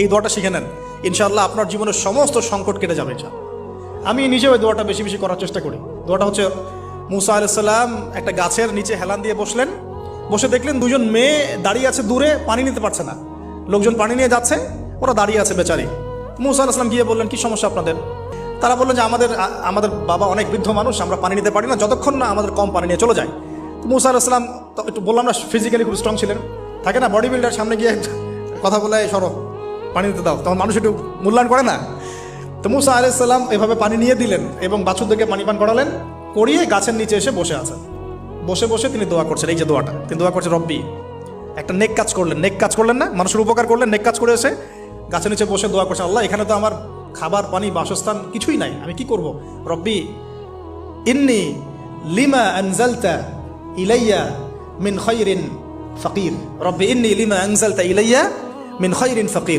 এই দোয়াটা শিখে নেন, ইনশাআল্লাহ আপনার জীবনের সমস্ত সংকট কেটে যাবে। আমি নিজেও এই দোয়াটা বেশি বেশি করার চেষ্টা করি। দোয়াটা হচ্ছে, মুসা আলাইহিস সালাম একটা গাছের নিচে হেলান দিয়ে বসলেন, বসে দেখলেন দুজন মেয়ে দাঁড়িয়ে আছে দূরে, পানি নিতে পারছে না, লোকজন পানি নিয়ে যাচ্ছে, ওরা দাঁড়িয়ে আছে বেচারি। মুসা আলাইহিস সালাম গিয়ে বললেন, কি সমস্যা আপনাদের? তারা বললেন যে আমাদের বাবা অনেক বৃদ্ধ মানুষ, আমরা পানি নিতে পারি না যতক্ষণ না আমাদের কম পানি নিয়ে চলে যায়। তো মুসা আলাইহিস সালাম তো একটু বললাম না, ফিজিক্যালি খুব স্ট্রং ছিলেন, থাকে না বডি বিল্ডার, সামনে গিয়ে কথা বলে সরো পানি দিতে দাও, তখন মানুষ একটু মূল্যায়ন করে না। তো মুসা আলাইহিস সালাম এভাবে পানি নিয়ে দিলেন এবং বাছুরদেরকে পানি পান করালেন, করিয়ে গাছের নিচে এসে বসে আছেন। বসে বসে তিনি দোয়া করছেন, এই যে দোয়াটা তিনি দোয়া করছেন, রব্বি, একটা নেক কাজ করলেন না, মানুষের উপকার করলেন, নেক কাজ করে এসে গাছের নিচে বসে দোয়া করছেন, আল্লাহ এখানে তো আমার খাবার পানি বাসস্থান কিছুই নাই, আমি কি করব? রব্বি ইন্নি লিমা আনজালতা ইলাইয়া মিন খায়রিন ফাকির, রব্বি ইন্নি লিমা আনজালতা ইলাইয়া মিন খায়রিন ফাকির।